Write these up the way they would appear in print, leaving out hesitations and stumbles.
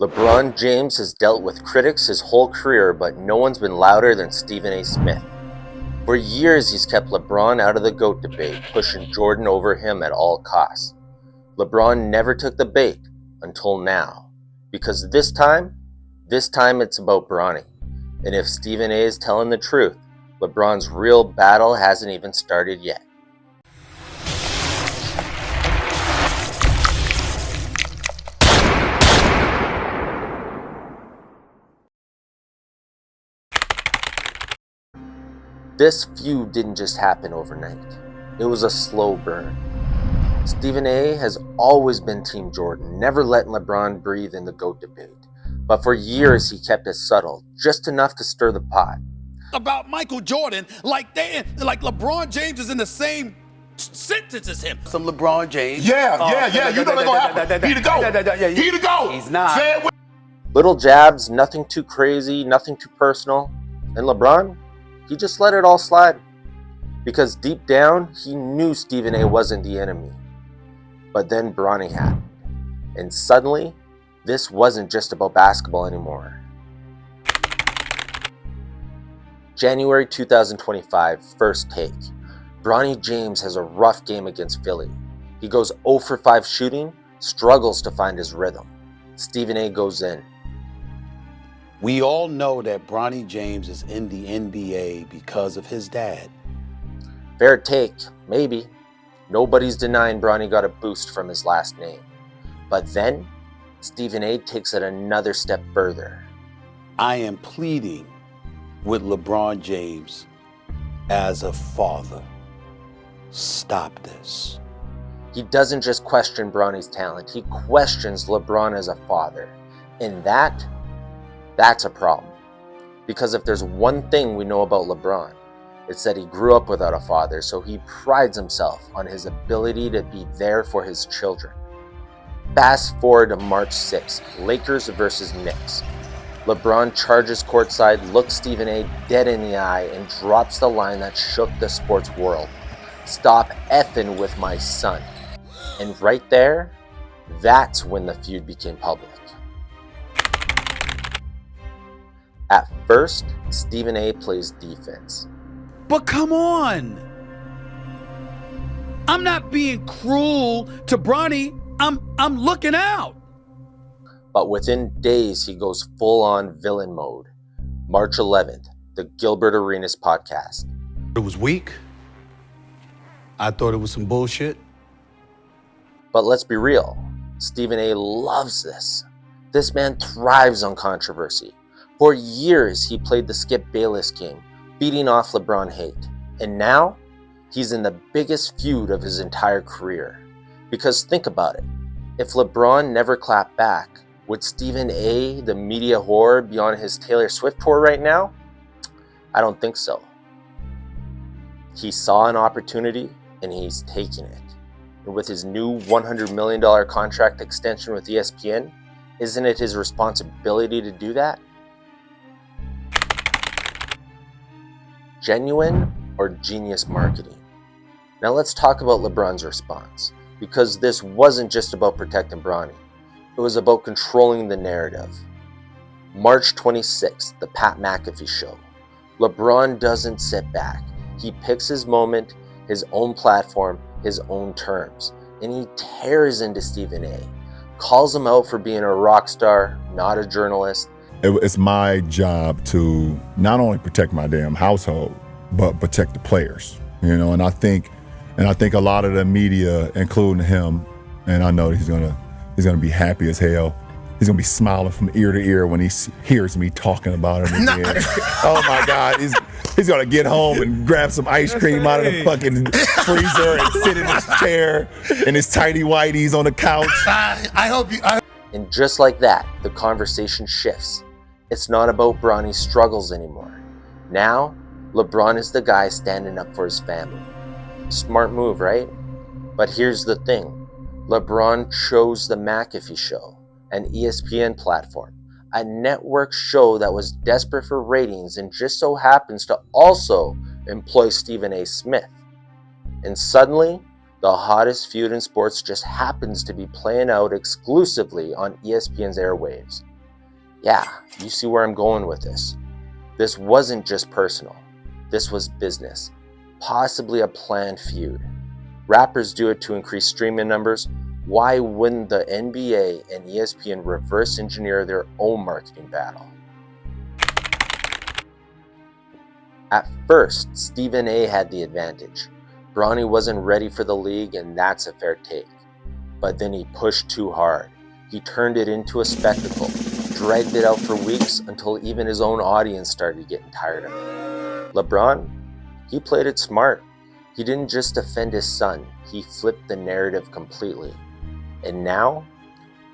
LeBron James has dealt with critics his whole career, but no one's been louder than Stephen A. Smith. For years, he's kept LeBron out of the GOAT debate, pushing Jordan over him at all costs. LeBron never took the bait until now, because this time it's about Bronny. And if Stephen A. is telling the truth, LeBron's real battle hasn't even started yet. This feud didn't just happen overnight. It was a slow burn. Stephen A. has always been Team Jordan, never letting LeBron breathe in the GOAT debate. But for years he kept it subtle, just enough to stir the pot. About Michael Jordan, like LeBron James is in the same sentence as him. Some LeBron James. Yeah. You know they're gonna happen. He the GOAT. He the GOAT. He's not. Say it with Little jabs, nothing too crazy, nothing too personal. And LeBron, he just let it all slide. Because deep down, he knew Stephen A. wasn't the enemy. But then Bronny happened. And suddenly, this wasn't just about basketball anymore. January 2025, first take. Bronny James has a rough game against Philly. He goes 0 for 5 shooting, struggles to find his rhythm. Stephen A. goes in. We all know that Bronny James is in the NBA because of his dad. Fair take, maybe. Nobody's denying Bronny got a boost from his last name. But then, Stephen A. takes it another step further. I am pleading with LeBron James as a father. Stop this. He doesn't just question Bronny's talent, he questions LeBron as a father. And that's a problem. Because if there's one thing we know about LeBron, it's that he grew up without a father, so he prides himself on his ability to be there for his children. Fast forward to March 6th, Lakers versus Knicks. LeBron charges courtside, looks Stephen A. dead in the eye, and drops the line that shook the sports world. Stop effing with my son. And right there, that's when the feud became public. At first, Stephen A. plays defense. But come on. I'm not being cruel to Bronny. I'm looking out. But within days, he goes full-on villain mode. March 11th, the Gilbert Arenas podcast. It was weak. I thought it was some bullshit. But let's be real, Stephen A. loves this. This man thrives on controversy. For years, he played the Skip Bayless game, beating off LeBron hate. And now, he's in the biggest feud of his entire career. Because think about it, if LeBron never clapped back, would Stephen A., the media whore, be on his Taylor Swift tour right now? I don't think so. He saw an opportunity, and he's taking it. And with his new $100 million contract extension with ESPN, isn't it his responsibility to do that? Genuine or genius marketing? Now let's talk about LeBron's response, because this wasn't just about protecting Bronny. It was about controlling the narrative. March 26th, the Pat McAfee show. LeBron doesn't sit back. He picks his moment, his own platform, his own terms, and he tears into Stephen A. Calls him out for being a rock star, not a journalist. It's my job to not only protect my damn household, but protect the players. You know, and I think a lot of the media, including him, and I know he's gonna be happy as hell. He's gonna be smiling from ear to ear when he hears me talking about him again. Oh my God, he's gonna get home and grab some ice cream out of the fucking freezer and sit in his chair in his tighty whities on the couch. And just like that, the conversation shifts. It's not about Bronny's struggles anymore. Now, LeBron is the guy standing up for his family. Smart move, right? But here's the thing. LeBron chose the McAfee show, an ESPN platform, a network show that was desperate for ratings and just so happens to also employ Stephen A. Smith. And suddenly, The hottest feud in sports just happens to be playing out exclusively on ESPN's airwaves. Yeah, you see where I'm going with this. This wasn't just personal. This was business, possibly a planned feud. Rappers do it to increase streaming numbers. Why wouldn't the NBA and ESPN reverse engineer their own marketing battle? At first, Stephen A had the advantage. Bronny wasn't ready for the league, and that's a fair take. But then he pushed too hard. He turned it into a spectacle, dragged it out for weeks until even his own audience started getting tired of it. LeBron, he played it smart. He didn't just defend his son, he flipped the narrative completely. And now,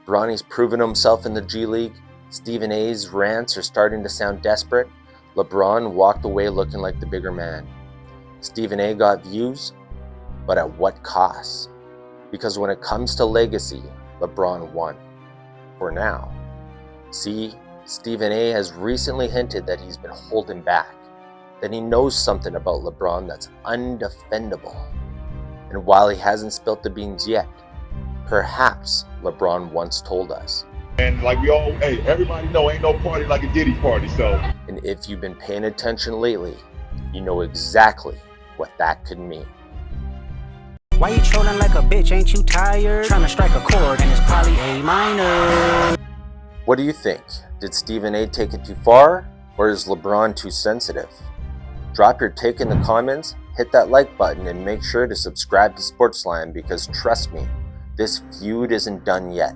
Bronny's proven himself in the G League, Stephen A's rants are starting to sound desperate, LeBron walked away looking like the bigger man. Stephen A got views, but at what cost? Because when it comes to legacy, LeBron won. For now. See, Stephen A has recently hinted that he's been holding back, that he knows something about LeBron that's undefendable. And while he hasn't spilt the beans yet, perhaps LeBron once told us. And like we all, hey, everybody know ain't no party like a Diddy party, so. And if you've been paying attention lately, you know exactly what that could mean. Why you trolling like a bitch? Ain't you tired? Trying to strike a chord and it's probably A minor. What do you think? Did Stephen A take it too far, or is LeBron too sensitive? Drop your take in the comments, hit that like button, and make sure to subscribe to Sportsline because trust me, this feud isn't done yet.